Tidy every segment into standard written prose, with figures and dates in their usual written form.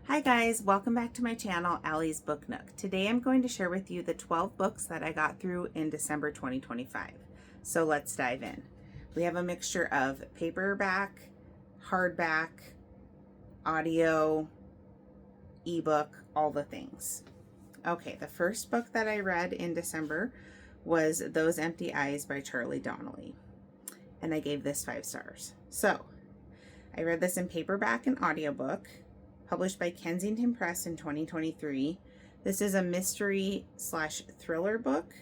Hi guys, welcome back to my channel, Allie's Book Nook. Today I'm going to share with you the 12 books that I got through in December 2025. So let's dive in. We have a mixture of paperback, hardback, audio, ebook, all the things. Okay, the first book that I read in December was Those Empty Eyes by Charlie Donnelly, and I gave this 5 stars. So I read this in paperback and audiobook, published by Kensington Press in 2023. This is a mystery slash thriller book,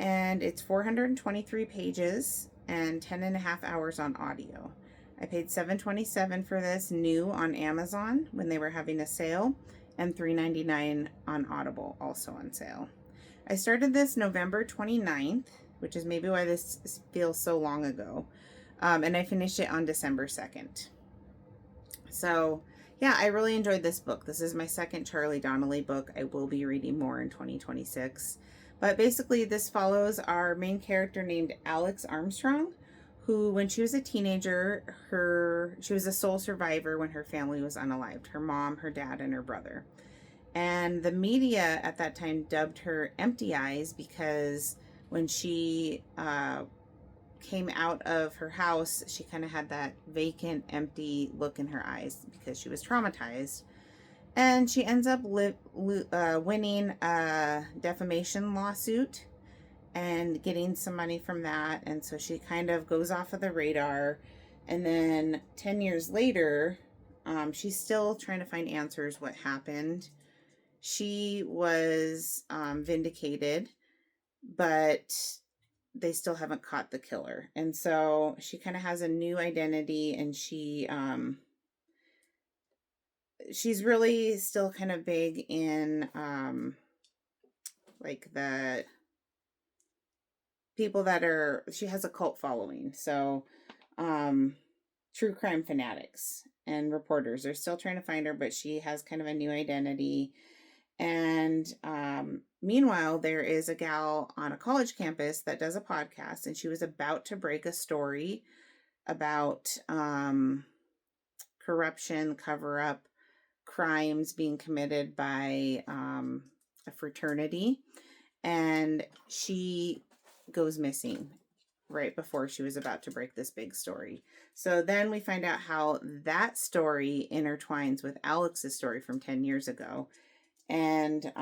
and it's 423 pages and 10 and a half hours on audio. I paid $7.27 for this new on Amazon when they were having a sale, and $3.99 on Audible, also on sale. I started this November 29th, which is maybe why this feels so long ago. And I finished it on December 2nd. So yeah, I really enjoyed this book. This is my second Charlie Donnelly book. I will be reading more in 2026. But basically this follows our main character named Alex Armstrong, who when she was a teenager, she was a sole survivor when her family was unalived. Her mom, her dad, and her brother. And the media at that time dubbed her Empty Eyes because when she came out of her house, she kind of had that vacant, empty look in her eyes because she was traumatized. And she ends up winning a defamation lawsuit and getting some money from that. And so she kind of goes off of the radar. And then 10 years later, she's still trying to find answers what happened. She was vindicated, but they still haven't caught the killer. And so she kind of has a new identity, and she's really still kind of big in like the people that are, she has a cult following. So true crime fanatics and reporters are still trying to find her, but she has kind of a new identity. And meanwhile, there is a gal on a college campus that does a podcast, and she was about to break a story about corruption, cover up, crimes being committed by a fraternity. And she goes missing right before she was about to break this big story. So then we find out how that story intertwines with Alex's story from 10 years ago. And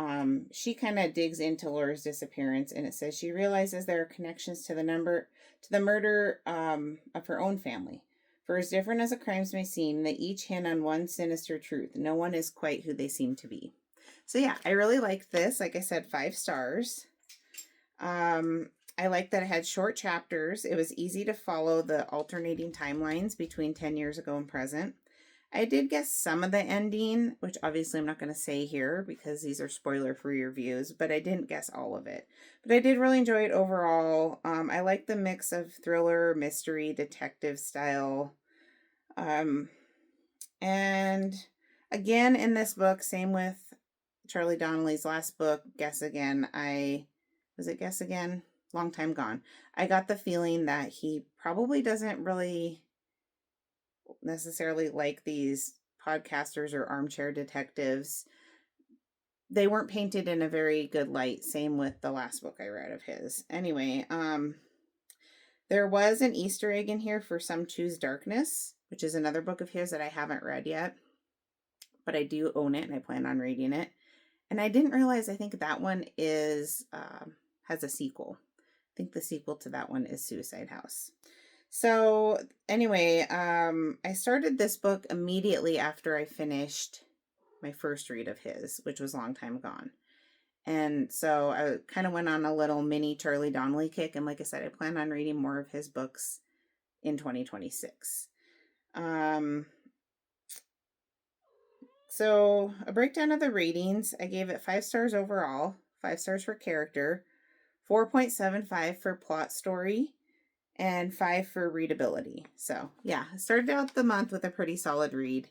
she kind of digs into Laura's disappearance, and it says she realizes there are connections to the murder of her own family. For as different as the crimes may seem, they each hint on one sinister truth: no one is quite who they seem to be. So yeah, I really liked this. Like I said, 5 stars. I liked that it had short chapters. It was easy to follow the alternating timelines between 10 years ago and present. I did guess some of the ending, which obviously I'm not going to say here because these are spoiler-free reviews, but I didn't guess all of it. But I did really enjoy it overall. I like the mix of thriller, mystery, detective style. And again, in this book, same with Charlie Donnelly's last book, Guess Again. Was it Guess Again? Long time gone. I got the feeling that he probably doesn't really necessarily like these podcasters or armchair detectives. They weren't painted in a very good light. Same with the last book I read of his. Anyway, there was an Easter egg in here for Some Choose Darkness, which is another book of his that I haven't read yet, but I do own it and I plan on reading it. And I didn't realize, I think that one is has a sequel. I think the sequel to that one is Suicide House. So anyway, I started this book immediately after I finished my first read of his, which was Long Time Gone. And so I kind of went on a little mini Charlie Donnelly kick. And like I said, I plan on reading more of his books in 2026. So a breakdown of the ratings. I gave it 5 stars overall, 5 stars for character, 4.75 for plot story, and 5 for readability. So yeah, I started out the month with a pretty solid read.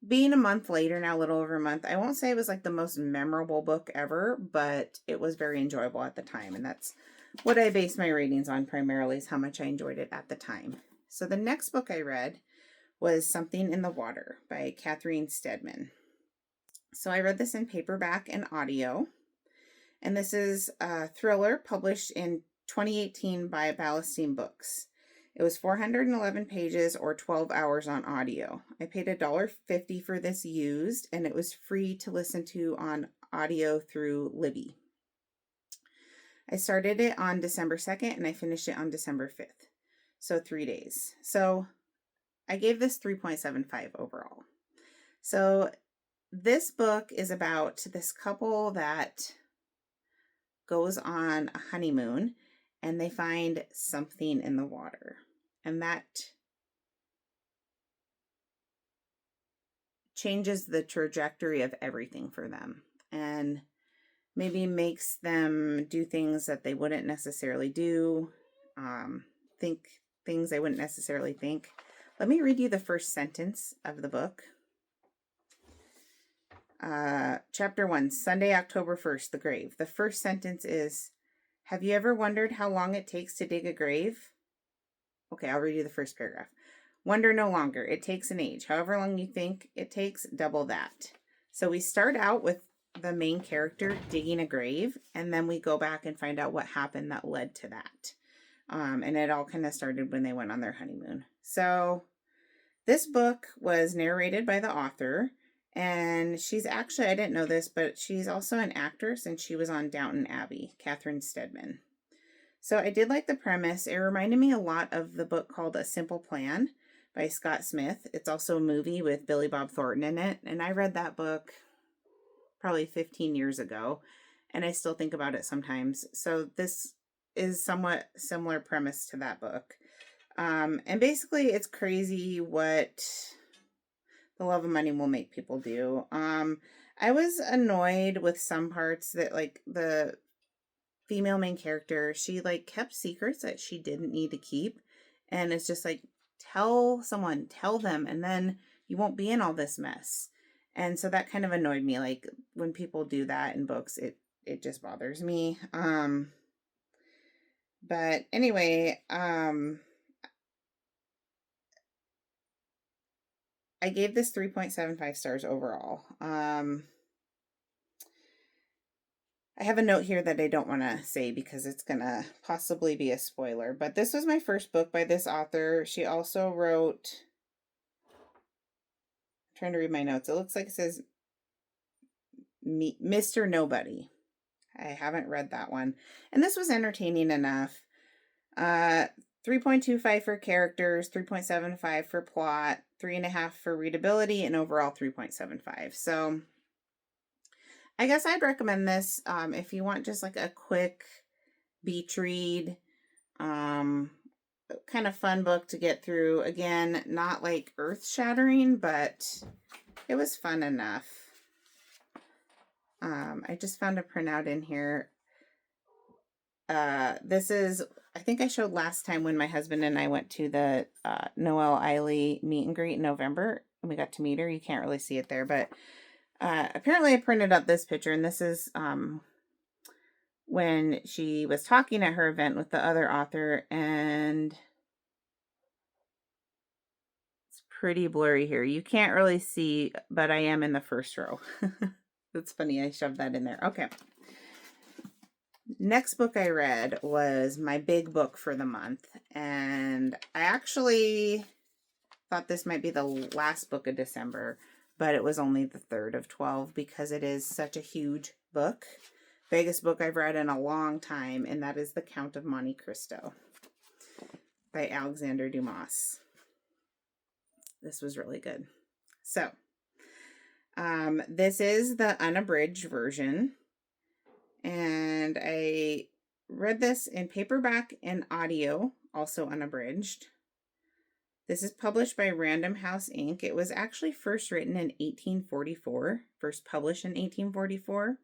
Being a month later now, a little over a month, I won't say it was like the most memorable book ever, but it was very enjoyable at the time. And that's what I base my ratings on primarily, is how much I enjoyed it at the time. So the next book I read was Something in the Water by Catherine Steadman. So I read this in paperback and audio. And this is a thriller published in 2018 by Ballastine Books. It was 411 pages or 12 hours on audio. I paid $1.50 for this used, and it was free to listen to on audio through Libby. I started it on December 2nd and I finished it on December 5th. So 3 days. So I gave this 3.75 overall. So this book is about this couple that goes on a honeymoon and they find something in the water, and that changes the trajectory of everything for them and maybe makes them do things that they wouldn't necessarily do, think things they wouldn't necessarily think. Let me read you the first sentence of the book. Chapter 1, Sunday, October 1st, The Grave. The first sentence is, have you ever wondered how long it takes to dig a grave? Okay, I'll read you the first paragraph. Wonder no longer. It takes an age. However long you think it takes, double that. So we start out with the main character digging a grave, and then we go back and find out what happened that led to that. And it all kind of started when they went on their honeymoon. So this book was narrated by the author. And she's actually, I didn't know this, but she's also an actress, and she was on Downton Abbey, Catherine Steadman. So I did like the premise. It reminded me a lot of the book called A Simple Plan by Scott Smith. It's also a movie with Billy Bob Thornton in it. And I read that book probably 15 years ago, and I still think about it sometimes. So this is somewhat similar premise to that book. And basically it's crazy what the love of money will make people do. I was annoyed with some parts that, like, the female main character, she like kept secrets that she didn't need to keep, and it's just like, tell them, and then you won't be in all this mess. And so that kind of annoyed me. Like, when people do that in books, it just bothers me. But anyway, I gave this 3.75 stars overall. I have a note here that I don't want to say because it's going to possibly be a spoiler. But this was my first book by this author. She also wrote... I'm trying to read my notes. It looks like it says Mr. Nobody. I haven't read that one. And this was entertaining enough. 3.25 for characters, 3.75 for plot, 3.5 for readability, and overall 3.75. So I guess I'd recommend this if you want just like a quick beach read, kind of fun book to get through. Again, not like earth-shattering, but it was fun enough. I just found a printout in here. This is, I think I showed last time when my husband and I went to the Noelle Eiley meet and greet in November, and we got to meet her. You can't really see it there, but apparently I printed up this picture, and this is when she was talking at her event with the other author, and it's pretty blurry here. You can't really see, but I am in the first row. That's funny, I shoved that in there. Okay. Next book I read was my big book for the month, and I actually thought this might be the last book of December, but it was only the third of 12 because it is such a huge book. Biggest book I've read in a long time, and that is The Count of Monte Cristo by Alexander Dumas. This was really good. So, this is the unabridged version, and I read this in paperback and audio, also unabridged. This is published by Random House Inc. It was actually first written in 1844, first published in 1844.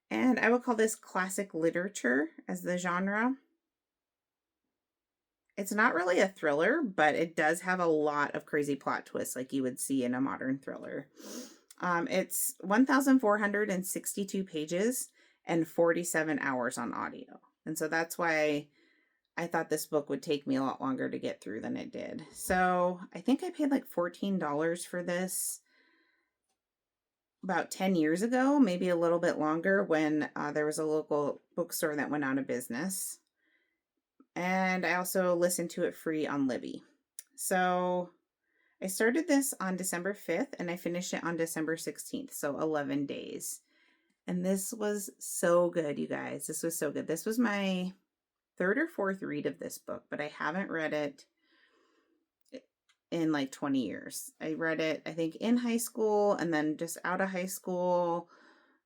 And I would call this classic literature as the genre. It's not really a thriller, but it does have a lot of crazy plot twists like you would see in a modern thriller. It's 1,462 pages and 47 hours on audio. And so that's why I thought this book would take me a lot longer to get through than it did. So I think I paid like $14 for this about 10 years ago, maybe a little bit longer, when there was a local bookstore that went out of business. And I also listened to it free on Libby. So I started this on December 5th and I finished it on December 16th, so 11 days. And this was so good, you guys. This was so good. This was my third or fourth read of this book, but I haven't read it in like 20 years. I read it, I think, in high school and then just out of high school.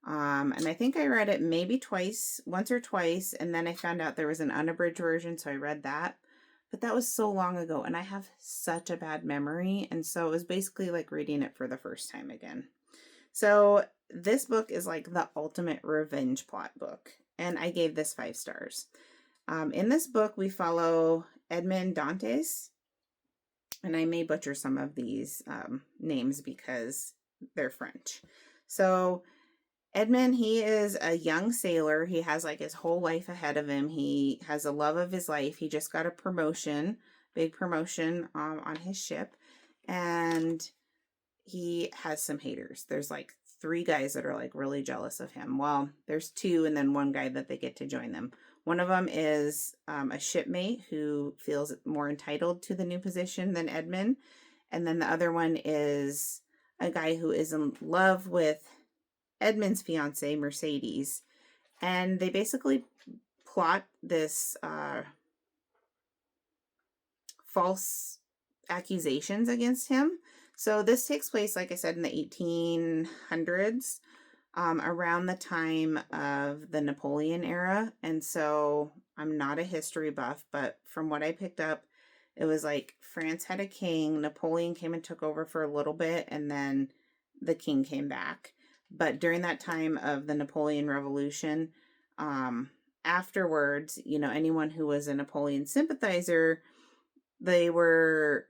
And I think I read it maybe twice, once or twice, and then I found out there was an unabridged version, so I read that. But that was so long ago, and I have such a bad memory, and so it was basically like reading it for the first time again. So this book is like the ultimate revenge plot book, and I gave this 5 stars. In this book, we follow Edmond Dantes, and I may butcher some of these names because they're French. So Edmund, he is a young sailor. He has like his whole life ahead of him. He has a love of his life. He just got a promotion, big promotion on his ship. And he has some haters. There's like 3 guys that are like really jealous of him. Well, there's 2 and then 1 guy that they get to join them. One of them is a shipmate who feels more entitled to the new position than Edmund. And then the other one is a guy who is in love with Edmund's fiance, Mercedes, and they basically plot this false accusations against him. So this takes place, like I said, in the 1800s, around the time of the Napoleon era. And so I'm not a history buff, but from what I picked up, it was like France had a king, Napoleon came and took over for a little bit, and then the king came back. But during that time of the Napoleon Revolution, afterwards, you know, anyone who was a Napoleon sympathizer, they were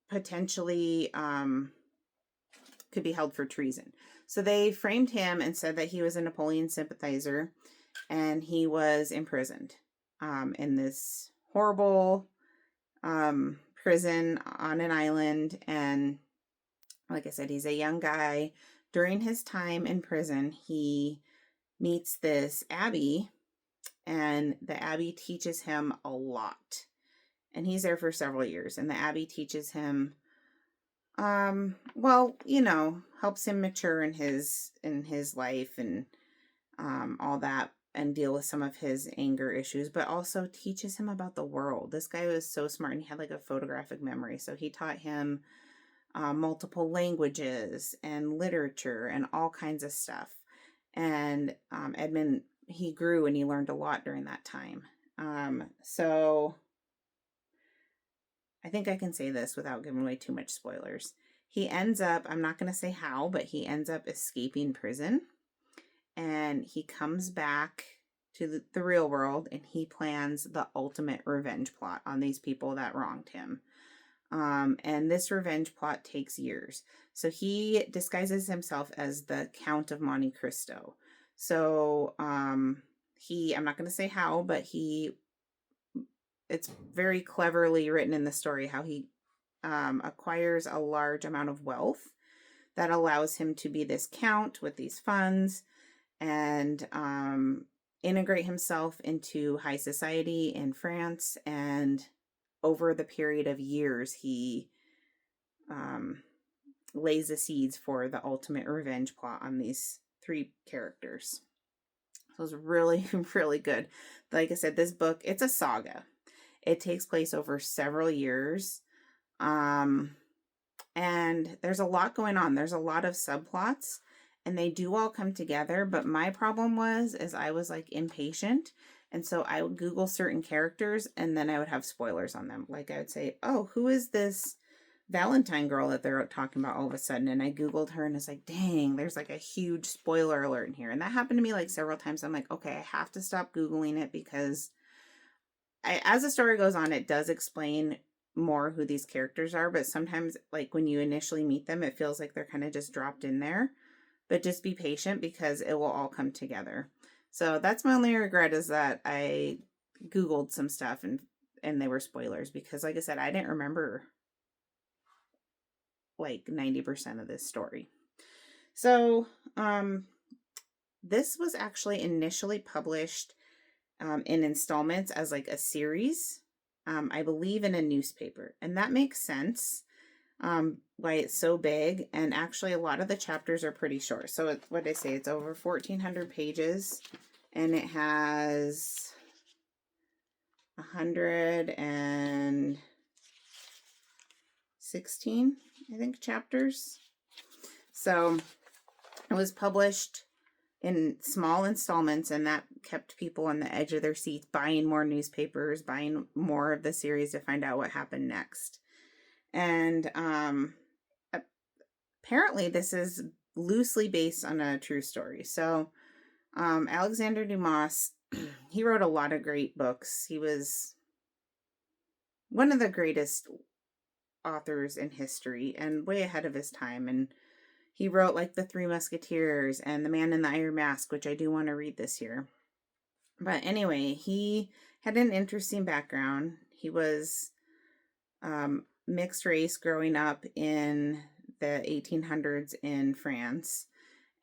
potentially could be held for treason. So they framed him and said that he was a Napoleon sympathizer, and he was imprisoned in this horrible prison on an island. And like I said, he's a young guy. During his time in prison, he meets this Abby, and the Abby teaches him a lot. And he's there for several years, and the Abby teaches him, well, you know, helps him mature in his life and all that, and deal with some of his anger issues, but also teaches him about the world. This guy was so smart, and he had like a photographic memory, so he taught him multiple languages and literature and all kinds of stuff. And Edmund, he grew and he learned a lot during that time. So I think I can say this without giving away too much spoilers. He ends up, I'm not going to say how, but he ends up escaping prison, and he comes back to the real world, and he plans the ultimate revenge plot on these people that wronged him. And this revenge plot takes years. So he disguises himself as the Count of Monte Cristo. So I'm not going to say how, but it's very cleverly written in the story how he acquires a large amount of wealth that allows him to be this count with these funds and integrate himself into high society in France. And over the period of years, he lays the seeds for the ultimate revenge plot on these 3 characters. So it was really, really good. Like I said, this book, it's a saga. It takes place over several years. And there's a lot going on. There's a lot of subplots, and they do all come together. But my problem is I was like impatient. And so I would Google certain characters, and then I would have spoilers on them. Like I would say, oh, who is this Valentine girl that they're talking about all of a sudden? And I Googled her, and it's like, dang, there's like a huge spoiler alert in here. And that happened to me like several times. I'm like, okay, I have to stop Googling it, because as the story goes on, it does explain more who these characters are. But sometimes, like when you initially meet them, it feels like they're kind of just dropped in there. But just be patient, because it will all come together. So that's my only regret, is that I Googled some stuff and they were spoilers because, like I said, I didn't remember like 90% of this story. So, this was actually initially published in installments as like a series, I believe in a newspaper. And that makes sense why it's so big. And actually, a lot of the chapters are pretty short. So, what did I say? It's over 1,400 pages and it has 116, I think, chapters. So, it was published in small installments, and that kept people on the edge of their seats buying more newspapers, buying more of the series to find out what happened next. And apparently this is loosely based on a true story. So Alexander Dumas, he wrote a lot of great books. He was one of the greatest authors in history and way ahead of his time. And he wrote like The Three Musketeers and The Man in the Iron Mask, which I do want to read this year. But anyway, he had an interesting background. He was mixed race growing up in the 1800s in France.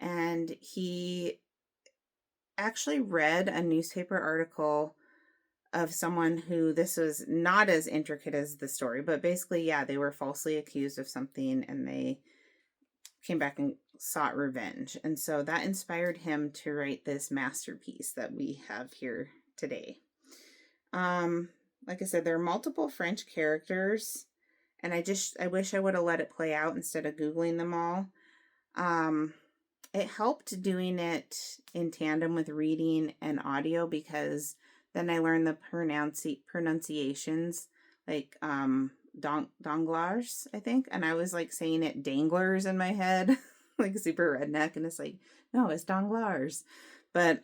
And he actually read a newspaper article of someone who, this was not as intricate as the story, but basically, yeah, they were falsely accused of something and they came back and sought revenge. And so that inspired him to write this masterpiece that we have here today. Like I said, there are multiple French characters, and I wish I would have let it play out instead of Googling them all. It helped doing it in tandem with reading and audio because then I learned the pronunciations, like Danglars, I think, and I was like saying it danglers in my head, like super redneck, and it's like, no, it's Danglars. But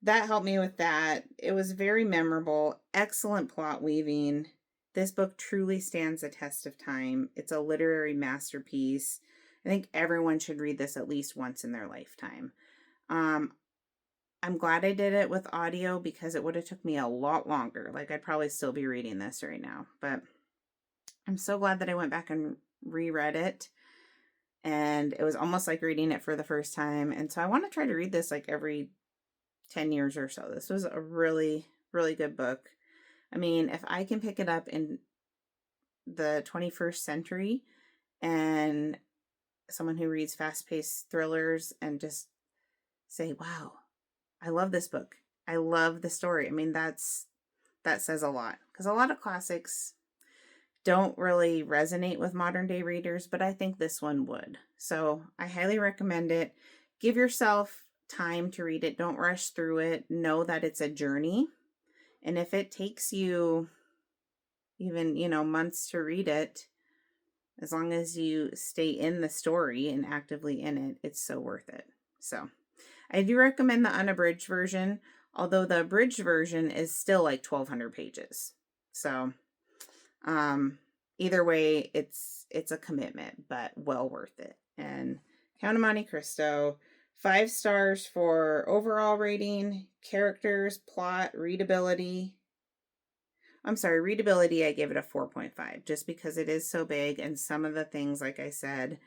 that helped me with that. It was very memorable, excellent plot weaving. This book truly stands the test of time. It's a literary masterpiece. I think everyone should read this at least once in their lifetime. I'm glad I did it with audio because it would have took me a lot longer. Like, I'd probably still be reading this right now. But I'm so glad that I went back and reread it. And it was almost like reading it for the first time. And so I want to try to read this like every 10 years or so. This was a really, really good book. I mean, if I can pick it up in the 21st century and someone who reads fast-paced thrillers and just say, wow, I love this book. I love the story. I mean, that says a lot because a lot of classics don't really resonate with modern day readers, but I think this one would. So I highly recommend it. Give yourself time to read it. Don't rush through it. Know that it's a journey. And if it takes you even, months to read it, as long as you stay in the story and actively in it, it's so worth it. So I do recommend the unabridged version, although the abridged version is still like 1,200 pages. So either way, it's a commitment, but well worth it. And Count of Monte Cristo, 5 stars for overall rating, characters, plot, readability. Readability, I gave it a 4.5 just because it is so big and some of the things, like I said,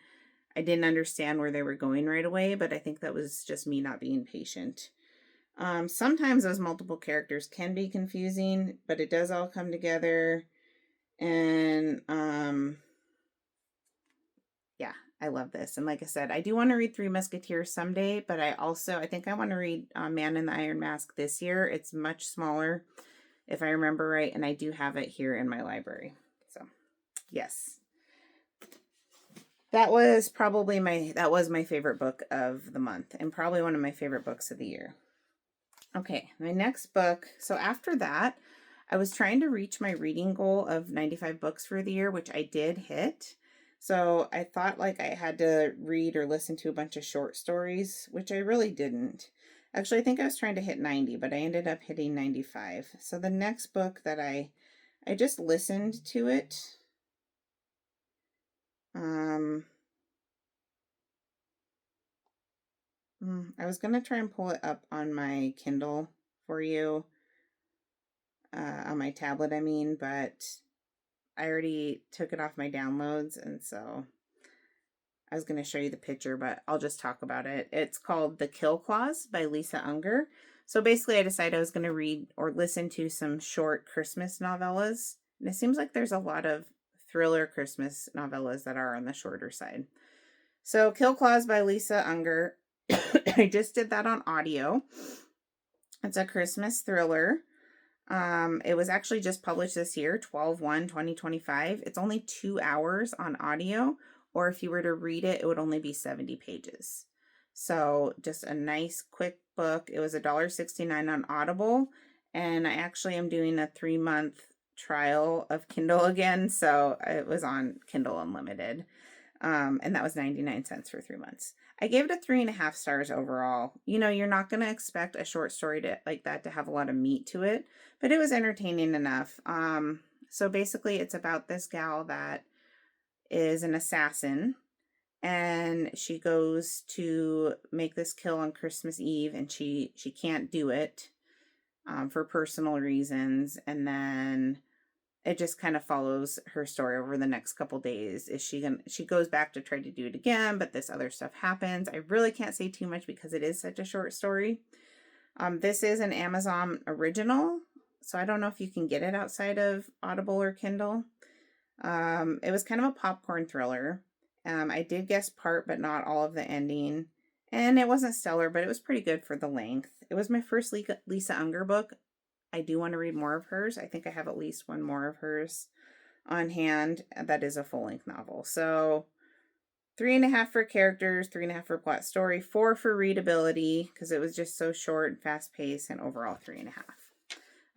I didn't understand where they were going right away, but I think that was just me not being patient. Sometimes those multiple characters can be confusing, but it does all come together. And yeah, I love this. And like I said, I do want to read Three Musketeers someday, but I think I want to read Man in the Iron Mask this year. It's much smaller, if I remember right, and I do have it here in my library. So, yes. That was my favorite book of the month and probably one of my favorite books of the year. Okay, my next book. So after that, I was trying to reach my reading goal of 95 books for the year, which I did hit. So I thought like I had to read or listen to a bunch of short stories, which I really didn't. Actually, I think I was trying to hit 90, but I ended up hitting 95. So the next book that I just listened to it. I was going to try and pull it up on my Kindle for you. on my tablet, I mean, but I already took it off my downloads, and so I was going to show you the picture, but I'll just talk about it. It's called The Kill Clause by Lisa Unger. So basically, I decided I was going to read or listen to some short Christmas novellas. And it seems like there's a lot of thriller Christmas novellas that are on the shorter side. So Kill Clause by Lisa Unger. I just did that on audio. It's a Christmas thriller. It was actually just published this year, 12/1/2025. It's only 2 hours on audio, or if you were to read it, it would only be 70 pages. So just a nice quick book. It was $1.69 on Audible, and I actually am doing a 3-month trial of Kindle again, so it was on Kindle Unlimited. And that was 99 cents for 3 months. I gave it a 3.5 stars overall. You know, you're not going to expect a short story like that to have a lot of meat to it, but it was entertaining enough. So basically, it's about this gal that is an assassin, and she goes to make this kill on Christmas Eve, and she can't do it for personal reasons, and then it just kind of follows her story over the next couple days. She goes back to try to do it again, but this other stuff happens. I really can't say too much because it is such a short story. This is an Amazon original, so I don't know if you can get it outside of Audible or Kindle. It was kind of a popcorn thriller. I did guess part, but not all of the ending. And it wasn't stellar, but it was pretty good for the length. It was my first Lisa Unger book. I do want to read more of hers. I think I have at least one more of hers on hand. That is a full-length novel. So 3.5 for characters, 3.5 for plot story, 4 for readability, because it was just so short and fast-paced, and overall 3.5.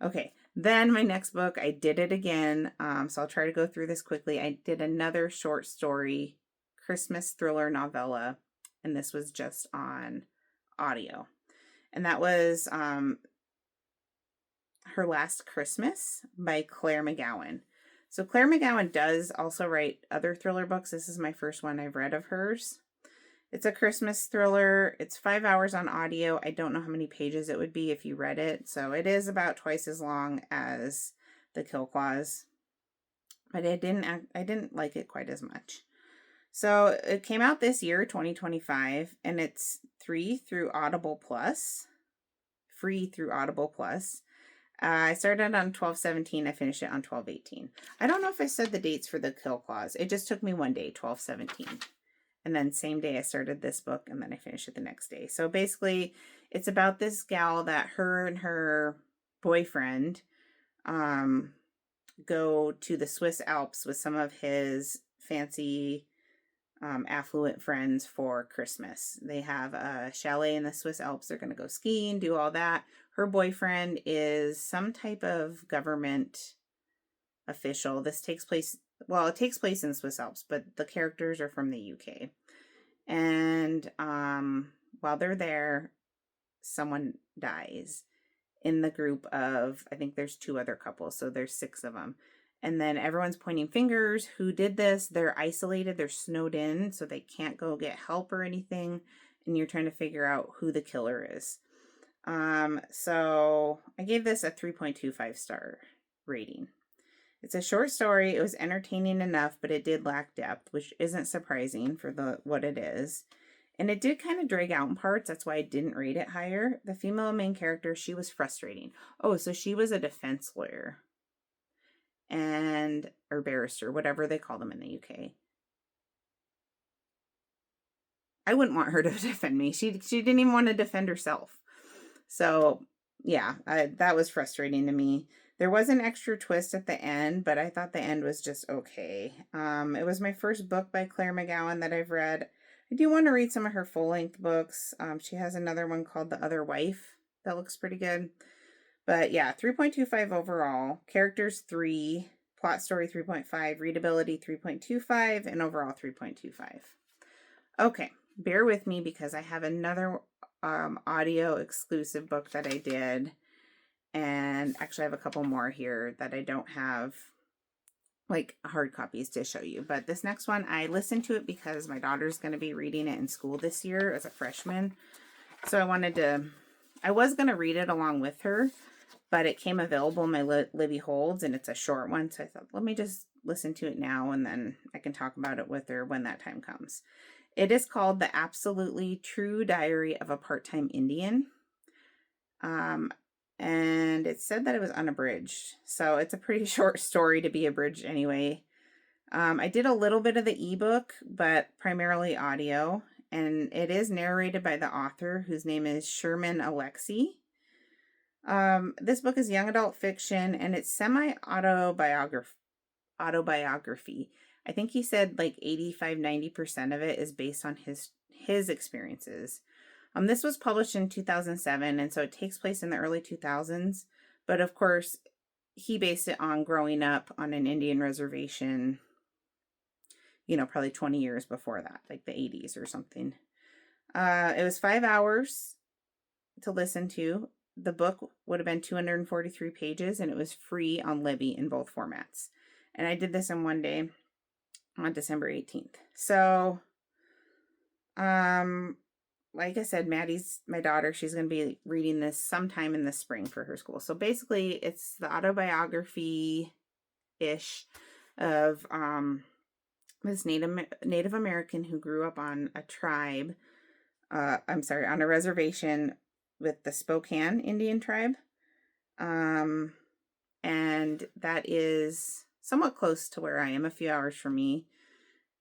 Okay, then my next book, I did it again. So I'll try to go through this quickly. I did another short story, Christmas thriller novella, and this was just on audio. And that was Her Last Christmas by Claire McGowan. So Claire McGowan does also write other thriller books. This is my first one I've read of hers. It's a Christmas thriller. It's 5 hours on audio. I don't know how many pages it would be if you read it. So it is about twice as long as The Kill Clause. But I didn't like it quite as much. So it came out this year, 2025, and it's free through Audible Plus. I started on 12/17. I finished it on 12/18. I don't know if I said the dates for The Kill Clause. It just took me one day, 12/17. And then same day I started this book, and then I finished it the next day. So basically, it's about this gal that her and her boyfriend go to the Swiss Alps with some of his fancy affluent friends for Christmas. They have a chalet in the Swiss Alps. They're going to go skiing, do all that. Her boyfriend is some type of government official. It takes place in the Swiss Alps, but the characters are from the UK. And while they're there, someone dies in the group of, I think there's 2 other couples, so there's 6 of them. And then everyone's pointing fingers. Who did this? They're isolated. They're snowed in, so they can't go get help or anything. And you're trying to figure out who the killer is. So I gave this a 3.25 star rating. It's a short story. It was entertaining enough, but it did lack depth, which isn't surprising for what it is. And it did kind of drag out in parts. That's why I didn't rate it higher. The female main character, she was frustrating. Oh, so she was a defense lawyer. Or barrister, whatever they call them in the UK. I wouldn't want her to defend me. She didn't even want to defend herself. So yeah, that was frustrating to me. There was an extra twist at the end, but I thought the end was just okay. It was my first book by Claire McGowan that I've read. I do want to read some of her full-length books. She has another one called The Other Wife that looks pretty good. But yeah, 3.25 overall. Characters 3, plot story 3.5, readability 3.25, and overall 3.25. Okay, bear with me because I have another audio exclusive book that I did. And actually I have a couple more here that I don't have like hard copies to show you. But this next one, I listened to it because my daughter's going to be reading it in school this year as a freshman. So I was going to read it along with her, but it came available in my Libby Holds, and it's a short one. So I thought, let me just listen to it now, and then I can talk about it with her when that time comes. It is called The Absolutely True Diary of a Part-Time Indian. And it said that it was unabridged. So it's a pretty short story to be abridged anyway. I did a little bit of the ebook, but primarily audio. And it is narrated by the author, whose name is Sherman Alexie. This book is young adult fiction, and it's autobiography. I think he said like 85-90% of it is based on his experiences. This was published in 2007, and so it takes place in the early 2000s. But of course, he based it on growing up on an Indian reservation, probably 20 years before that, like the 80s or something. It was 5 hours to listen to. The book would have been 243 pages, and it was free on Libby in both formats. And I did this in one day on December 18th. So, like I said, Maddie's my daughter. She's going to be reading this sometime in the spring for her school. So basically, it's the autobiography-ish of this Native American who grew up on a tribe. on a reservation with the Spokane Indian tribe. And that is somewhat close to where I am, a few hours from me.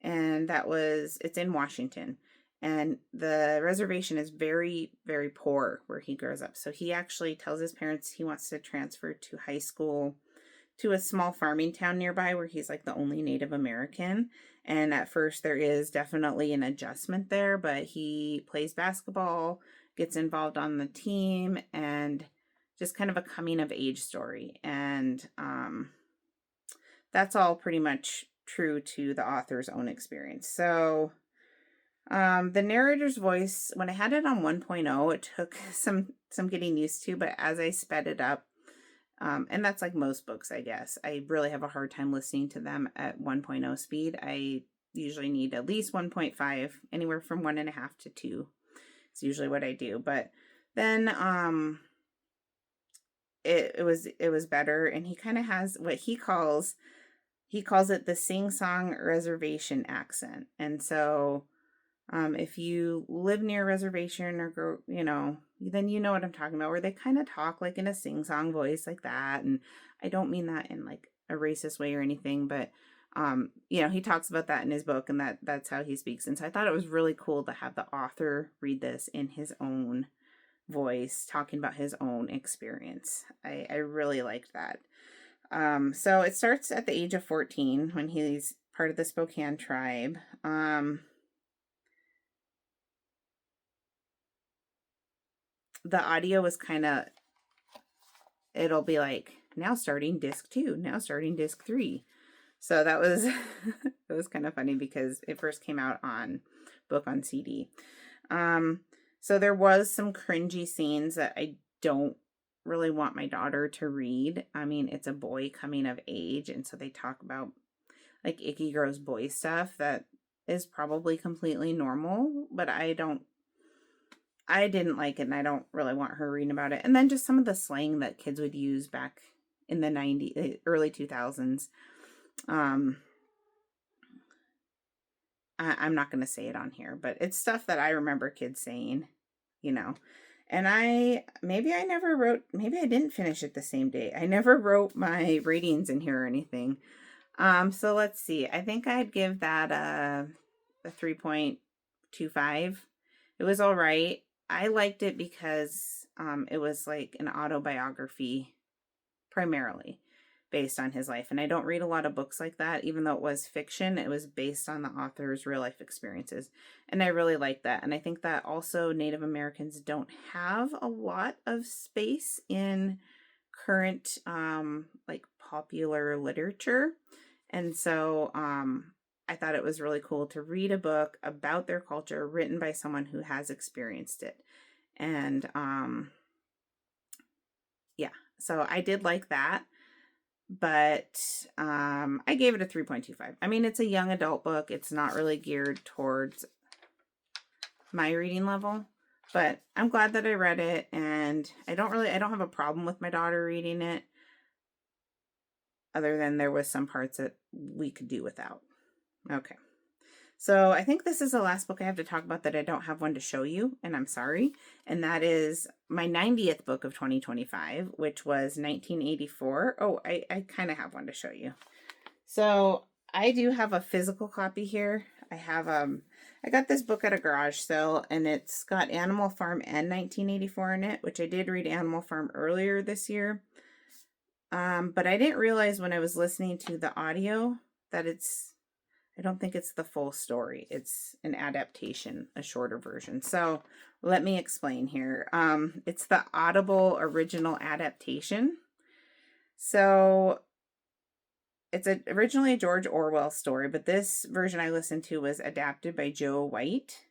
And it's in Washington. And the reservation is very, very poor where he grows up. So he actually tells his parents he wants to transfer to high school to a small farming town nearby where he's like the only Native American. And at first there is definitely an adjustment there, but he plays basketball, gets involved on the team, and just kind of a coming of age story. And that's all pretty much true to the author's own experience. So the narrator's voice, when I had it on 1.0, it took some getting used to, but as I sped it up, and that's like most books, I guess, I really have a hard time listening to them at 1.0 speed. I usually need at least 1.5, anywhere from 1.5 to 2. It's usually what I do. But then it was better, and he kind of has what he calls it the sing-song reservation accent. And so if you live near a reservation or go, then you know what I'm talking about, where they kind of talk like in a sing-song voice like that. And I don't mean that in like a racist way or anything, but he talks about that in his book, and that's how he speaks. And so I thought it was really cool to have the author read this in his own voice, talking about his own experience. I really liked that. So it starts at the age of 14 when he's part of the Spokane tribe. The audio was it'll be like, now starting disc 2, now starting disc 3. So that was, it was kind of funny because it first came out on book on CD. So there was some cringy scenes that I don't really want my daughter to read. I mean, it's a boy coming of age, and so they talk about like icky, gross boy stuff that is probably completely normal, but I didn't like it, and I don't really want her reading about it. And then just some of the slang that kids would use back in the 90s, early 2000s. I'm not going to say it on here, but it's stuff that I remember kids saying, and maybe I didn't finish it the same day. I never wrote my ratings in here or anything. So let's see. I think I'd give that a 3.25. It was all right. I liked it because it was like an autobiography primarily based on his life. And I don't read a lot of books like that. Even though it was fiction, it was based on the author's real life experiences. And I really like that. And I think that also Native Americans don't have a lot of space in current like popular literature. And so I thought it was really cool to read a book about their culture written by someone who has experienced it. And so I did like that, but I gave it a 3.25. I mean, it's a young adult book. It's not really geared towards my reading level, But I'm glad that I read it, and I don't have a problem with my daughter reading it, other than there was some parts that we could do without. Okay. So I think this is the last book I have to talk about that I don't have one to show you, and I'm sorry. And that is my 90th book of 2025, which was 1984. Oh, I kind of have one to show you. So I do have a physical copy here. I got this book at a garage sale, and it's got Animal Farm and 1984 in it, which I did read Animal Farm earlier this year. But I didn't realize when I was listening to the audio that I don't think it's the full story. It's an adaptation, a shorter version. So let me explain here. It's the Audible original adaptation. So it's originally a George Orwell story, but this version I listened to was adapted by Joe White.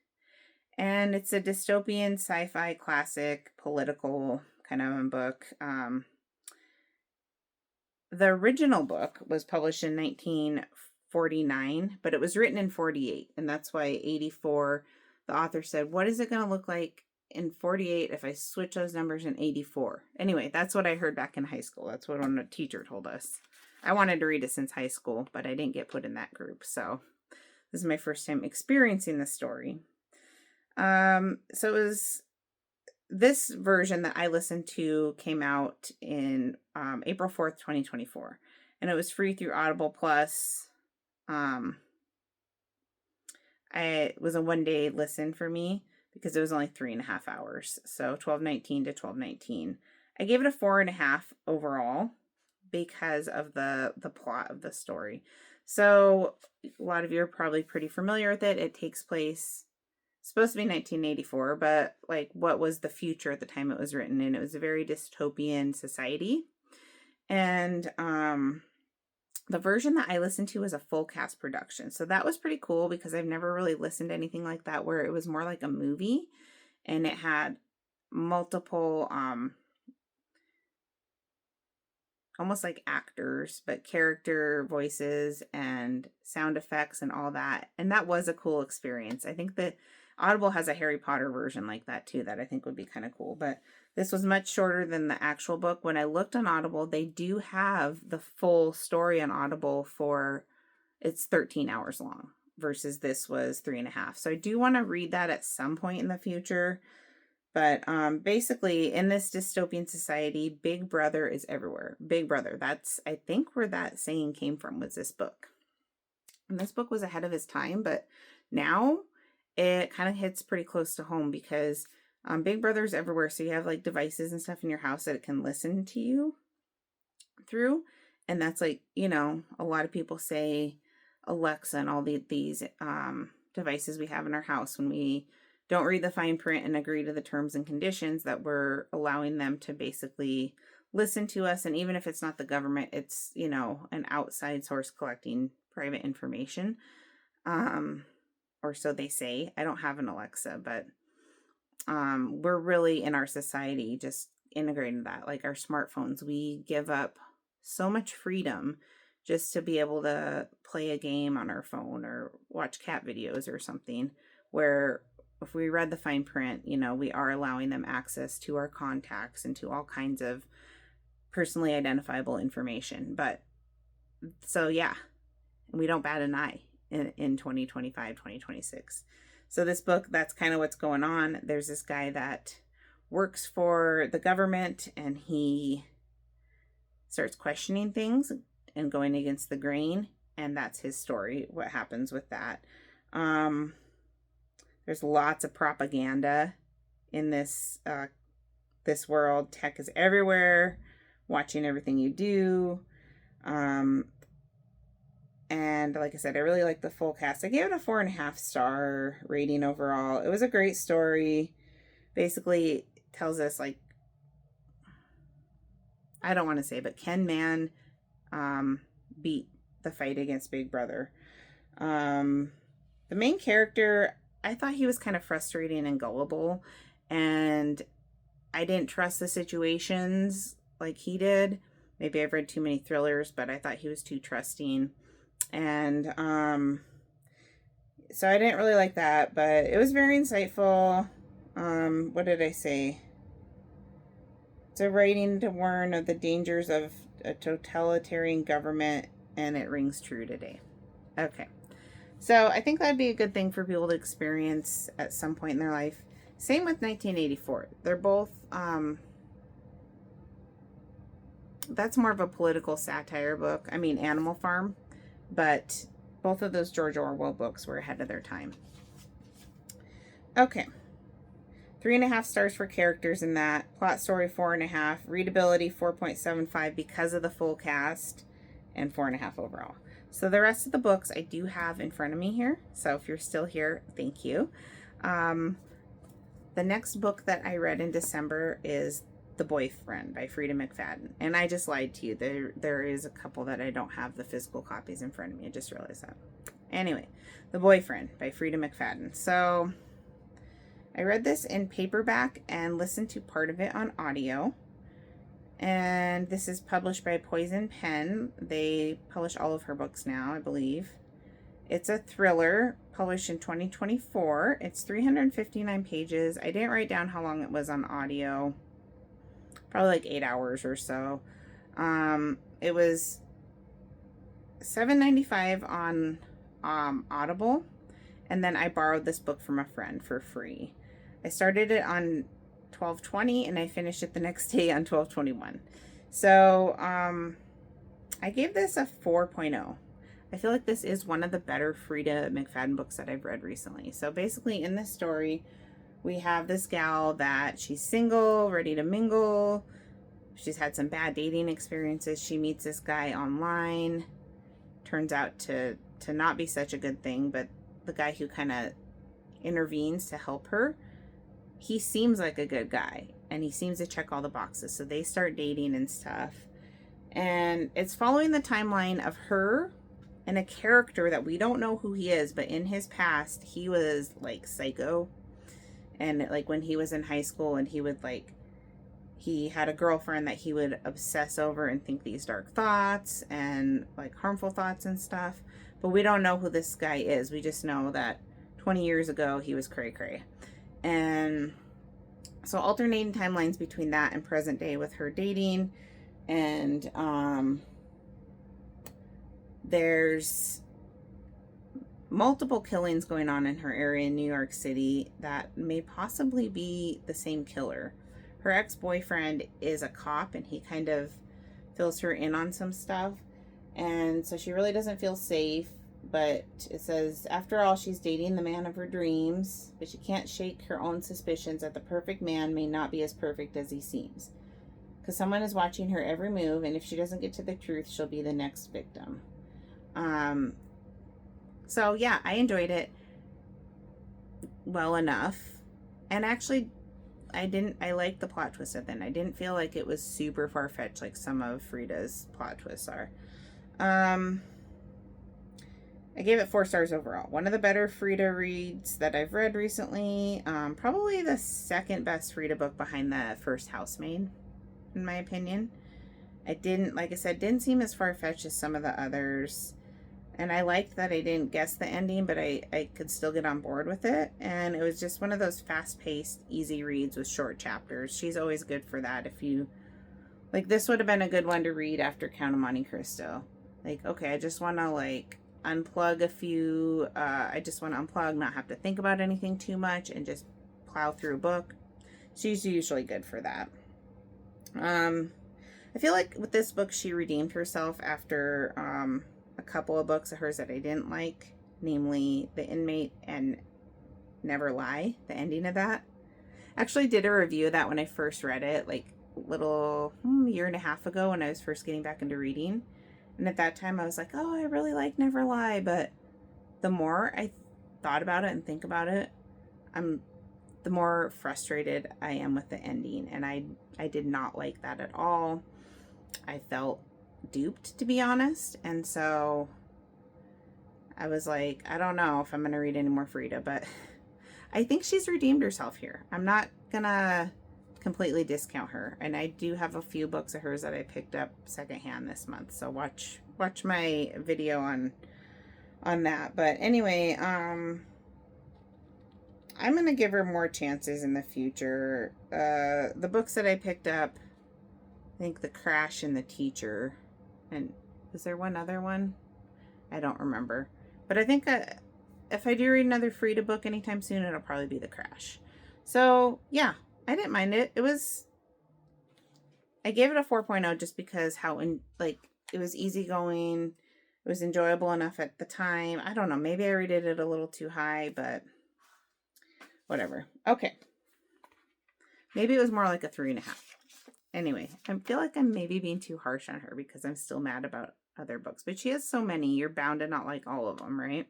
And it's a dystopian sci-fi classic political kind of book. The original book was published in 1949, but it was written in 48, and that's why 84, the author said, what is it going to look like in 48 if I switch those numbers in 84? Anyway, that's what I heard back in high school. That's what a teacher told us. I wanted to read it since high school, but I didn't get put in that group, so this is my first time experiencing the story. So it was this version that I listened to came out in April 4th, 2024, and it was free through Audible Plus. It was a 1-day listen for me because it was only 3.5 hours. So 12:19 to 12:19. I gave it a 4.5 overall because of the plot of the story. So a lot of you are probably pretty familiar with it. It takes place, supposed to be 1984, but like what was the future at the time it was written? And it was a very dystopian society. And the version that I listened to was a full cast production. So that was pretty cool because I've never really listened to anything like that where it was more like a movie and it had multiple almost like actors, but character voices and sound effects and all that. And that was a cool experience. I think that Audible has a Harry Potter version like that too that I think would be kind of cool. But this was much shorter than the actual book. When I looked on Audible, they do have the full story on Audible for, it's 13 hours long versus this was 3.5. So I do want to read that at some point in the future. But basically, in this dystopian society, Big Brother is everywhere. Big Brother. That's, I think, where that saying came from, was this book. And this book was ahead of his time, but now it kind of hits pretty close to home because Big Brother's everywhere. So you have like devices and stuff in your house that it can listen to you through. And that's like, you know, a lot of people say Alexa and all these devices we have in our house, when we don't read the fine print and agree to the terms and conditions, that we're allowing them to basically listen to us. And even if it's not the government, it's, you know, an outside source collecting private information. Or so they say. I don't have an Alexa, but we're really in our society just integrating that. Like our smartphones, we give up so much freedom just to be able to play a game on our phone or watch cat videos or something, where if we read the fine print, you know, we are allowing them access to our contacts and to all kinds of personally identifiable information. But so, yeah, we don't bat an eye in 2025, 2026. So this book, that's kind of what's going on. There's this guy that works for the government and he starts questioning things and going against the grain. And that's his story, what happens with that. There's lots of propaganda in this this world. Tech is everywhere, watching everything you do. And like I said, I really like the full cast. I gave it a 4.5 star rating overall. It was a great story. Basically tells us, like, I don't want to say, but can man beat the fight against Big Brother? The main character, I thought he was kind of frustrating and gullible, and I didn't trust the situations like he did. Maybe I've read too many thrillers, but I thought he was too trusting. And so I didn't really like that, but it was very insightful. What did I say? It's a writing to warn of the dangers of a totalitarian government, and it rings true today. Okay. So I think that'd be a good thing for people to experience at some point in their life. Same with 1984. They're both, that's more of a political satire book. I mean, Animal Farm. But both of those George Orwell books were ahead of their time. Okay. 3.5 stars for characters in that. Plot story 4.5. Readability 4.75 because of the full cast. And 4.5 overall. So the rest of the books I do have in front of me here. So if you're still here, thank you. The next book that I read in December is The Boyfriend by Frida McFadden. And I just lied to you. There is a couple that I don't have the physical copies in front of me. I just realized that. Anyway, The Boyfriend by Frida McFadden. So I read this in paperback and listened to part of it on audio. And this is published by Poison Pen. They publish all of her books now, I believe. It's a thriller published in 2024. It's 359 pages. I didn't write down how long it was on audio. Probably like 8 hours or so. It was $7.95 on Audible. And then I borrowed this book from a friend for free. I started it on 12/20 and I finished it the next day on 12/21. So I gave this a 4.0. I feel like this is one of the better Frida McFadden books that I've read recently. So basically in this story, we have this gal that she's single, ready to mingle. She's had some bad dating experiences. She meets this guy online. Turns out to not be such a good thing, but the guy who kind of intervenes to help her, he seems like a good guy and he seems to check all the boxes. So they start dating and stuff. And it's following the timeline of her and a character that we don't know who he is, but in his past, he was like psycho. And like when he was in high school and he had a girlfriend that he would obsess over and think these dark thoughts and like harmful thoughts and stuff. But we don't know who this guy is. We just know that 20 years ago, he was cray-cray. And so alternating timelines between that and present day with her dating. And there's multiple killings going on in her area in New York City that may possibly be the same killer. Her ex-boyfriend is a cop and he kind of fills her in on some stuff. And so she really doesn't feel safe. But it says, after all, she's dating the man of her dreams, but she can't shake her own suspicions that the perfect man may not be as perfect as he seems. Because someone is watching her every move, and if she doesn't get to the truth, she'll be the next victim. So yeah, I enjoyed it well enough. And actually, I liked the plot twist at the end. I didn't feel like it was super far-fetched like some of Frida's plot twists are. I gave it 4 stars overall. One of the better Frida reads that I've read recently. Probably the second best Frida book behind the first Housemaid, in my opinion. It didn't, like I said, didn't seem as far-fetched as some of the others. And I liked that I didn't guess the ending, but I could still get on board with it. And it was just one of those fast-paced, easy reads with short chapters. She's always good for that. If you, like, this would have been a good one to read after Count of Monte Cristo. Like, okay, I just want to, like, unplug a few, I just want to unplug, not have to think about anything too much, and just plow through a book. She's usually good for that. I feel like with this book, she redeemed herself after a couple of books of hers that I didn't like, namely The Inmate and Never Lie, the ending of that. Actually did a review of that when I first read it, like a little year and a half ago when I was first getting back into reading. And at that time I was like, oh, I really like Never Lie. But the more I thought about it and think about it, the more frustrated I am with the ending. And I did not like that at all. I felt duped, to be honest. And so I was like, I don't know if I'm going to read any more Frida, but I think she's redeemed herself here. I'm not going to completely discount her. And I do have a few books of hers that I picked up secondhand this month. So watch my video on that. But anyway, I'm going to give her more chances in the future. The books that I picked up, I think The Crash and The Teacher. And is there one other one? I don't remember. But I think if I do read another Frida book anytime soon, it'll probably be The Crash. So, yeah, I didn't mind it. I gave it a 4.0 just because it was easygoing. It was enjoyable enough at the time. I don't know. Maybe I rated it a little too high, but whatever. Okay. Maybe it was more like a 3.5. Anyway, I feel like I'm maybe being too harsh on her because I'm still mad about other books. But she has so many. You're bound to not like all of them, right?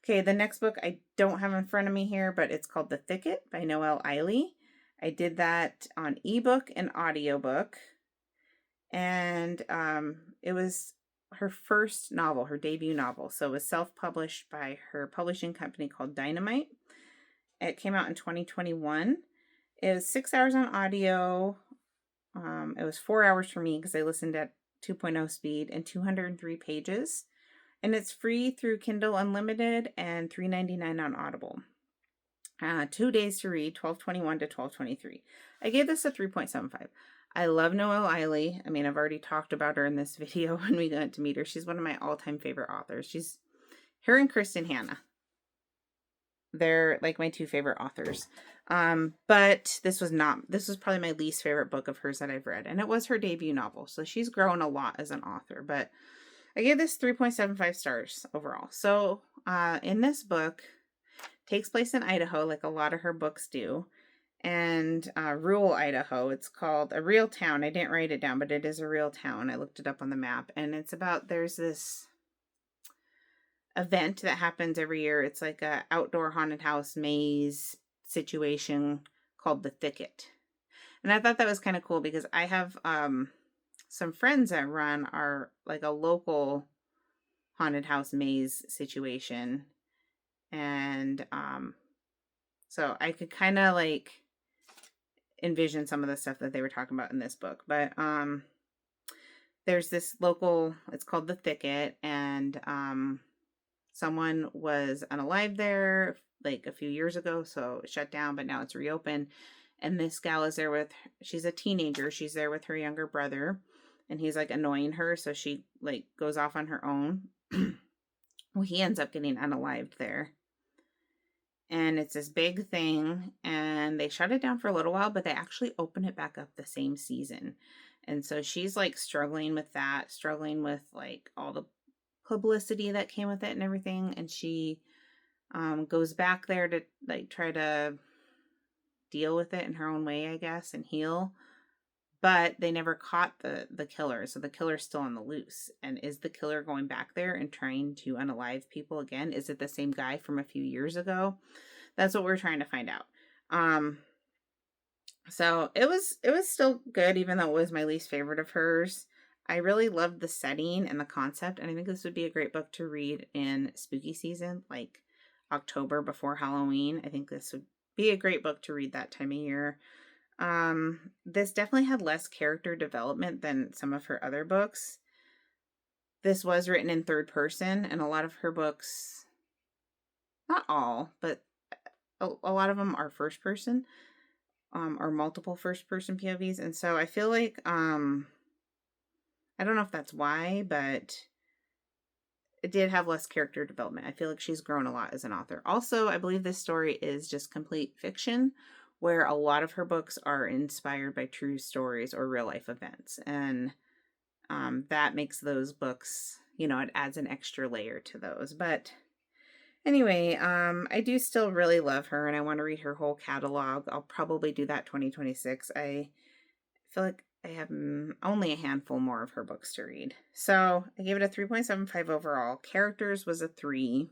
Okay, the next book I don't have in front of me here, but it's called The Thicket by Noelle Eiley. I did that on ebook and audiobook. And it was her first novel, her debut novel. So it was self-published by her publishing company called Dynamite. It came out in 2021. It was 6 hours on audio. It was 4 hours for me because I listened at 2.0 speed and 203 pages. And it's free through Kindle Unlimited and $3.99 on Audible. 2 days to read, 12/21 to 12/23. I gave this a 3.75. I love Noelle Eiley. I mean, I've already talked about her in this video when we got to meet her. She's one of my all-time favorite authors. Her and Kristen Hanna. They're like my two favorite authors. But this was probably my least favorite book of hers that I've read. And it was her debut novel. So she's grown a lot as an author. But I gave this 3.75 stars overall. So in this book, takes place in Idaho, like a lot of her books do. And rural Idaho. It's called A Real Town. I didn't write it down, but it is a real town. I looked it up on the map. And it's about, there's this event that happens every year. It's like a outdoor haunted house maze situation called The Thicket. And I thought that was kind of cool because I have some friends that run like a local haunted house maze situation. And so I could kind of like envision some of the stuff that they were talking about in this book. But there's this local, it's called The Thicket, and someone was unalive there like a few years ago, so it shut down, but now it's reopened. And this gal is there she's a teenager. She's there with her younger brother, and he's like annoying her, so she like goes off on her own. Well, he ends up getting unalived there. And it's this big thing, and they shut it down for a little while, but they actually open it back up the same season. And so she's like struggling with like all the publicity that came with it and everything. And she goes back there to like try to deal with it in her own way, I guess, and heal. But they never caught the killer, so the killer's still on the loose. And is the killer going back there and trying to unalive people again? Is it the same guy from a few years ago? That's what we're trying to find out. So it was still good, even though it was my least favorite of hers. I really loved the setting and the concept, and I think this would be a great book to read in spooky season, like October before Halloween. I think this would be a great book to read that time of year. This definitely had less character development than some of her other books. This was written in third person, and a lot of her books, not all, but a lot of them are first person, or multiple first person POVs. And so I feel like, I don't know if that's why, but it did have less character development. I feel like she's grown a lot as an author. Also, I believe this story is just complete fiction, where a lot of her books are inspired by true stories or real life events. And that makes those books, it adds an extra layer to those. But anyway, I do still really love her, and I want to read her whole catalog. I'll probably do that 2026. I feel like I have only a handful more of her books to read. So I gave it a 3.75 overall. Characters was a 3.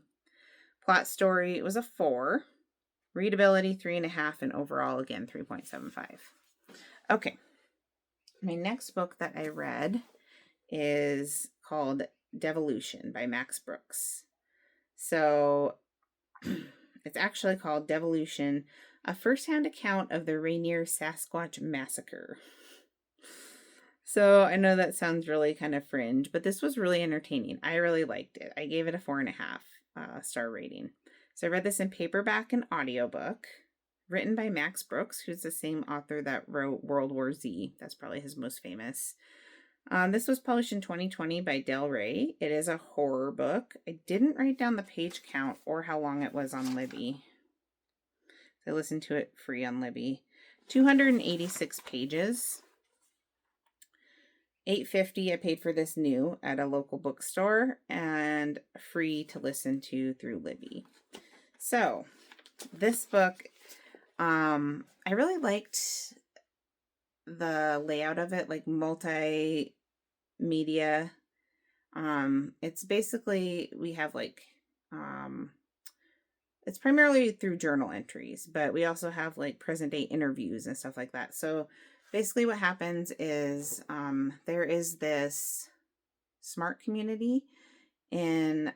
Plot story was a 4. Readability, 3.5, and overall, again, 3.75. Okay. My next book that I read is called Devolution by Max Brooks. So it's actually called Devolution, a first-hand account of the Rainier Sasquatch Massacre. So I know that sounds really kind of fringe, but this was really entertaining. I really liked it. I gave it a 4.5 star rating. So I read this in paperback and audiobook, written by Max Brooks, who's the same author that wrote World War Z. That's probably his most famous. This was published in 2020 by Del Rey. It is a horror book. I didn't write down the page count or how long it was on Libby. I listened to it free on Libby. 286 pages. $8.50 I paid for this new at a local bookstore, and free to listen to through Libby. So this book, I really liked the layout of it, like multimedia. It's basically, we have like, it's primarily through journal entries, but we also have like present day interviews and stuff like that. So basically what happens is there is this smart community in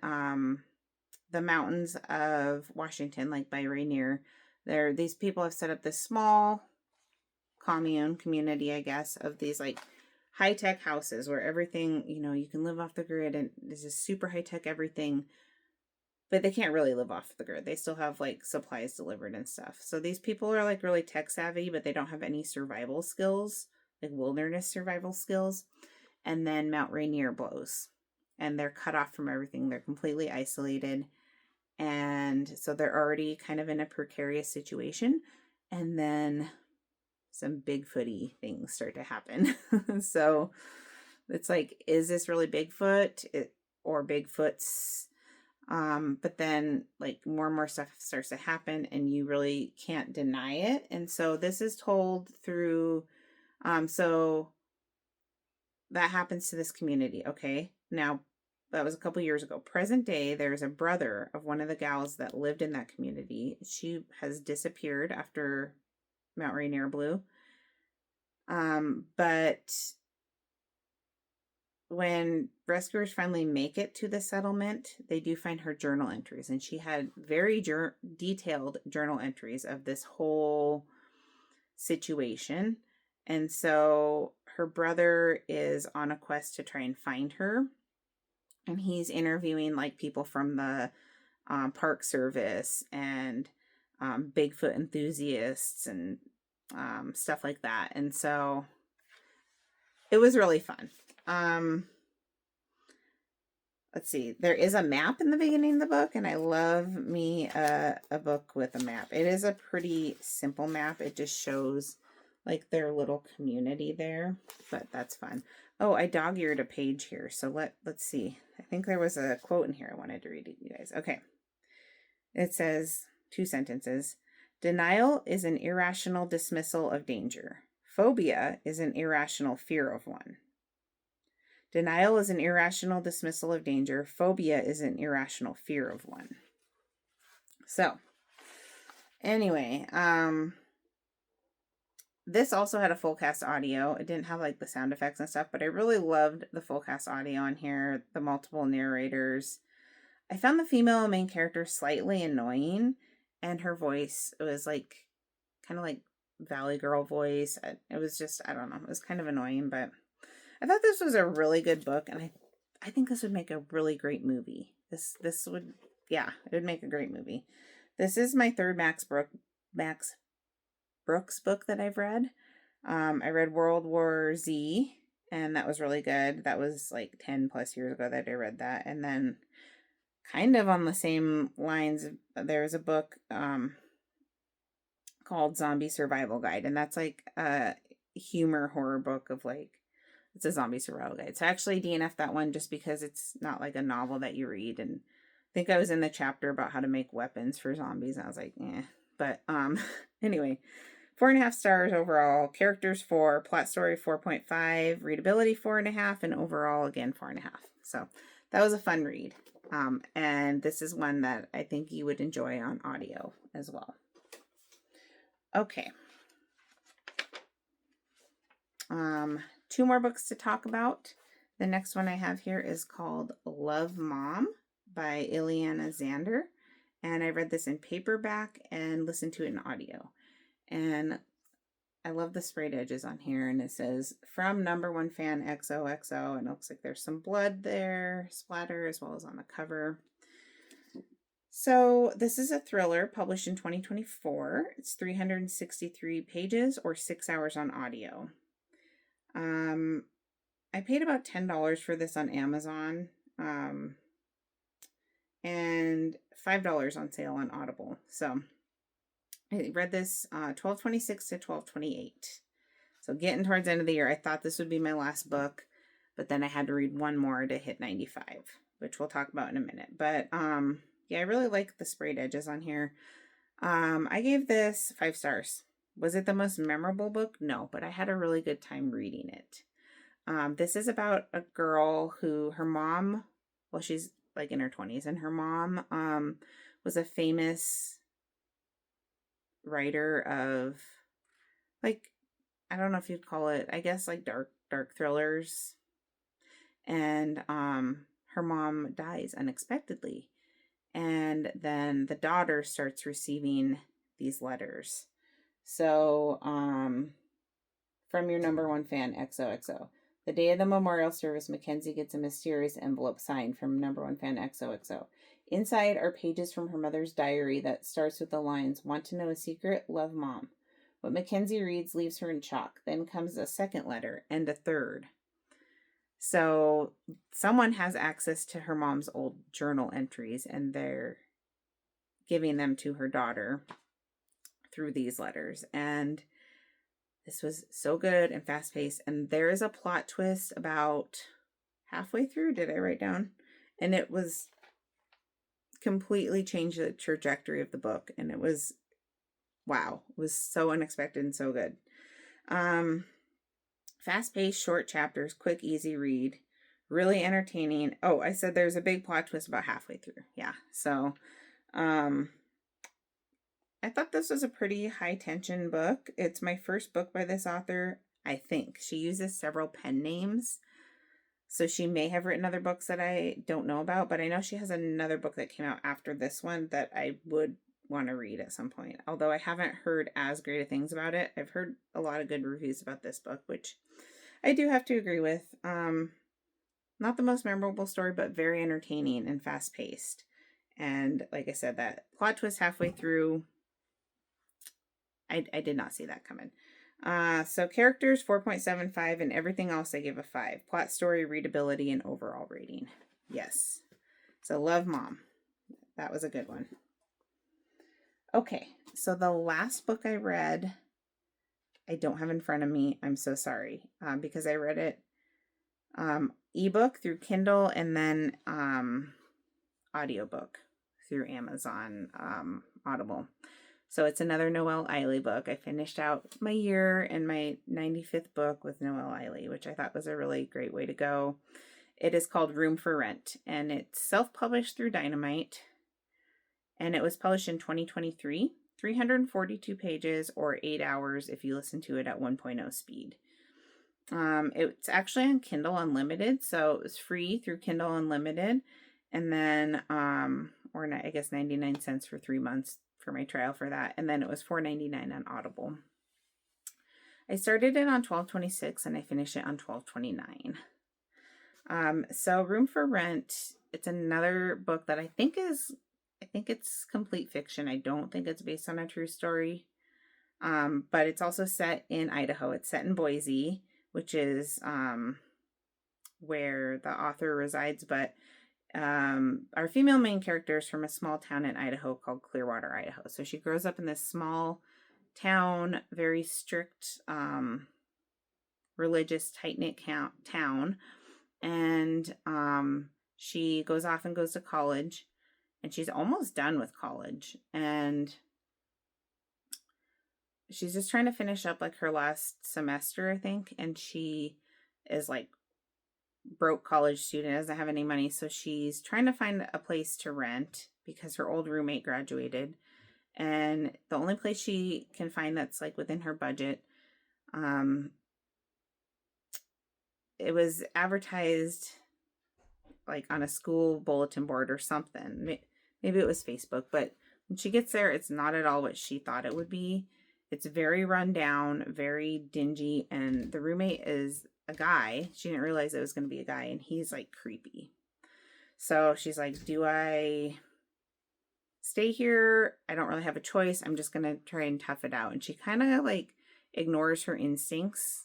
the mountains of Washington, like by Rainier. These people have set up this small commune community, I guess, of these like high-tech houses where everything, you can live off the grid, and this is super high-tech everything, but they can't really live off the grid. They still have like supplies delivered and stuff. So these people are like really tech savvy, but they don't have any survival skills, like wilderness survival skills. And then Mount Rainier blows and they're cut off from everything. They're completely isolated. And so they're already kind of in a precarious situation. And then some Bigfooty things start to happen. So it's like, is this really Bigfoot or Bigfoot's? But then like more and more stuff starts to happen and you really can't deny it. And so this is told through, so that happens to this community. Okay. Now that was a couple years ago. Present day, there's a brother of one of the gals that lived in that community. She has disappeared after Mount Rainier blew. But when rescuers finally make it to the settlement, they do find her journal entries, and she had very detailed journal entries of this whole situation. And so her brother is on a quest to try and find her, and he's interviewing like people from the Park Service and Bigfoot enthusiasts and stuff like that. And so it was really fun. Let's see, there is a map in the beginning of the book, and I love me a book with a map. It is a pretty simple map. It just shows like their little community there, but that's fun. Oh, I dog-eared a page here, so let's see. I think there was a quote in here I wanted to read to you guys. Okay. It says, 2 sentences. Denial is an irrational dismissal of danger. Phobia is an irrational fear of one. Denial is an irrational dismissal of danger. Phobia is an irrational fear of one. So, anyway, this also had a full cast audio. It didn't have like the sound effects and stuff, but I really loved the full cast audio on here, the multiple narrators. I found the female main character slightly annoying, and her voice, it was like kind of like Valley Girl voice. It was just, I don't know, it was kind of annoying, but I thought this was a really good book, and I think this would make a really great movie. This would, yeah, it would make a great movie. This is my third Max Brooks book that I've read. I read World War Z, and that was really good. That was like 10 plus years ago that I read that. And then kind of on the same lines, there's a book called Zombie Survival Guide, and that's like a humor horror book of like, it's a zombie survival guide. So I actually DNF'd that one just because it's not like a novel that you read. And I think I was in the chapter about how to make weapons for zombies, and I was like, eh. But anyway, 4.5 stars overall. Characters 4, plot story 4.5, readability 4.5, and overall again 4.5. So that was a fun read. And this is one that I think you would enjoy on audio as well. Okay. 2 more books to talk about. The next one I have here is called Love Mom by Ileana Zander. And I read this in paperback and listened to it in audio. And I love the sprayed edges on here. And it says, from #1 fan XOXO. And it looks like there's some blood there, splatter, as well as on the cover. So this is a thriller published in 2024. It's 363 pages or 6 hours on audio. I paid about $10 for this on Amazon, and $5 on sale on Audible. So I read this 12/26 to 12/28. So getting towards the end of the year, I thought this would be my last book, but then I had to read one more to hit 95, which we'll talk about in a minute. But yeah, I really like the sprayed edges on here. I gave this 5 stars. Was it the most memorable book? No, but I had a really good time reading it. This is about a girl who her mom, well, she's like in her 20s, and her mom was a famous writer of, like, I don't know if you'd call it, I guess, like dark thrillers. And her mom dies unexpectedly. And then the daughter starts receiving these letters. So, from your number one fan, XOXO. The day of the memorial service, Mackenzie gets a mysterious envelope signed from number one fan XOXO. Inside are pages from her mother's diary that starts with the lines, "Want to know a secret? Love, Mom." What Mackenzie reads leaves her in shock. Then comes a second letter and a third. So someone has access to her mom's old journal entries, and they're giving them to her daughter through these letters. And this was so good and fast-paced. And there is a plot twist about halfway through, did I write down? And it was completely changed the trajectory of the book. And it was, wow, it was so unexpected and so good. Fast-paced, short chapters, quick, easy read, really entertaining. Oh, I said there's a big plot twist about halfway through. Yeah, so I thought this was a pretty high-tension book. It's my first book by this author, I think. She uses several pen names, so she may have written other books that I don't know about, but I know she has another book that came out after this one that I would want to read at some point, although I haven't heard as great of things about it. I've heard a lot of good reviews about this book, which I do have to agree with. Not the most memorable story, but very entertaining and fast-paced. And like I said, that plot twist halfway through, I did not see that coming. So characters, 4.75, and everything else I give a 5. Plot, story, readability, and overall rating. Yes. So Love, Mom. That was a good one. Okay, so the last book I read, I don't have in front of me. I'm so sorry, because I read it ebook through Kindle and then audiobook through Amazon Audible. So it's another Noelle Eiley book. I finished out my year and my 95th book with Noelle Eiley, which I thought was a really great way to go. It is called Room for Rent, and it's self-published through Dynamite, and it was published in 2023, 342 pages or 8 hours if you listen to it at 1.0 speed. It's actually on Kindle Unlimited, so it was free through Kindle Unlimited, and then or I guess 99 cents for 3 months for my trial for that, and then it was $4.99 on Audible. I started it on 12/26 and I finished it on 12/29. So Room for Rent, it's another book that I think it's complete fiction. I don't think it's based on a true story. But it's also set in Idaho. It's set in Boise, which is where the author resides, but our female main character is from a small town in Idaho called Clearwater, Idaho. So she grows up in this small town, very strict, religious, tight-knit town. And she goes off and goes to college, and she's almost done with college. And she's just trying to finish up like her last semester, I think. And she is like broke college student, doesn't have any money, so she's trying to find a place to rent because her old roommate graduated, and the only place she can find that's like within her budget, it was advertised like on a school bulletin board or something. Maybe it was Facebook, but when she gets there, it's not at all what she thought it would be. It's very run down, very dingy, and the roommate is a guy. She didn't realize it was going to be a guy, and he's like creepy. So she's like, do I stay here. I don't really have a choice. I'm just going to try and tough it out. And she kind of like ignores her instincts.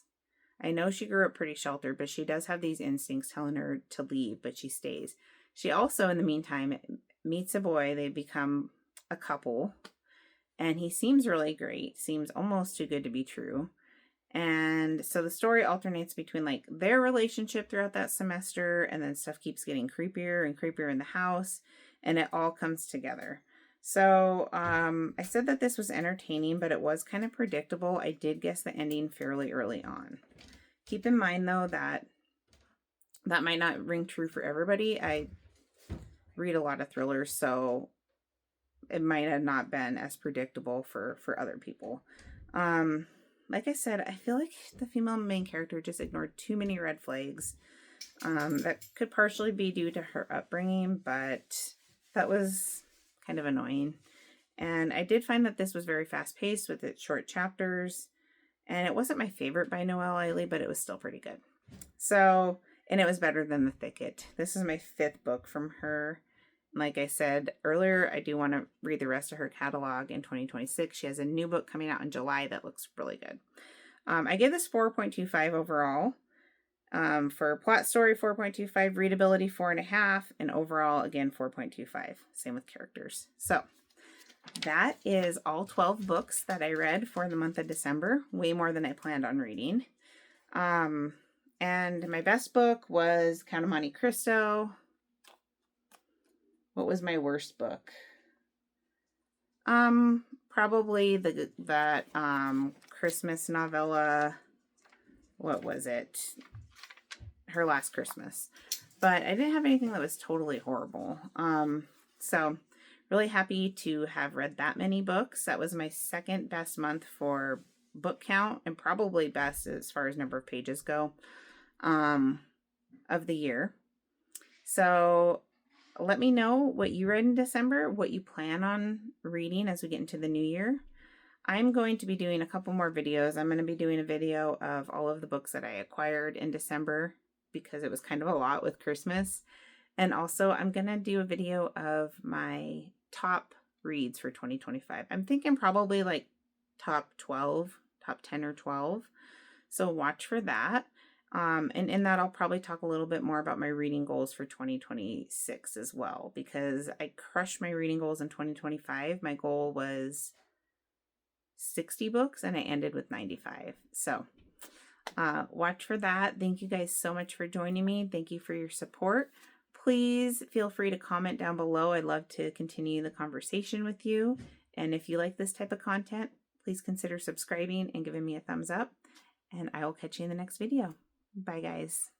I know she grew up pretty sheltered, but she does have these instincts telling her to leave, but she stays. She also, in the meantime, meets a boy. They become a couple, and he seems really great. Seems almost too good to be true. And so the story alternates between like their relationship throughout that semester, and then stuff keeps getting creepier and creepier in the house, and it all comes together. So I said that this was entertaining, but it was kind of predictable. I did guess the ending fairly early on. Keep in mind, though, that that might not ring true for everybody. I read a lot of thrillers, so it might have not been as predictable for other people. Like I said, I feel like the female main character just ignored too many red flags. That could partially be due to her upbringing, but that was kind of annoying. And I did find that this was very fast-paced with its short chapters. And it wasn't my favorite by Noelle Eiley, but it was still pretty good. So, and it was better than The Thicket. This is my 5th book from her. Like I said earlier, I do want to read the rest of her catalog in 2026. She has a new book coming out in July that looks really good. I gave this 4.25 overall. For plot story, 4.25, readability, 4.5, and overall, again, 4.25. Same with characters. So that is all 12 books that I read for the month of December. Way more than I planned on reading. And my best book was Count of Monte Cristo. What was my worst book? Probably that Christmas novella. What was it? Her Last Christmas. But I didn't have anything that was totally horrible. So really happy to have read that many books. That was my 2nd best month for book count, and probably best as far as number of pages go, of the year. So let me know what you read in December, what you plan on reading as we get into the new year. I'm going to be doing a couple more videos. I'm going to be doing a video of all of the books that I acquired in December because it was kind of a lot with Christmas. And also I'm going to do a video of my top reads for 2025. I'm thinking probably like top 10 or 12. So watch for that. And in that, I'll probably talk a little bit more about my reading goals for 2026 as well, because I crushed my reading goals in 2025. My goal was 60 books and I ended with 95. So watch for that. Thank you guys so much for joining me. Thank you for your support. Please feel free to comment down below. I'd love to continue the conversation with you. And if you like this type of content, please consider subscribing and giving me a thumbs up. And I will catch you in the next video. Bye, guys.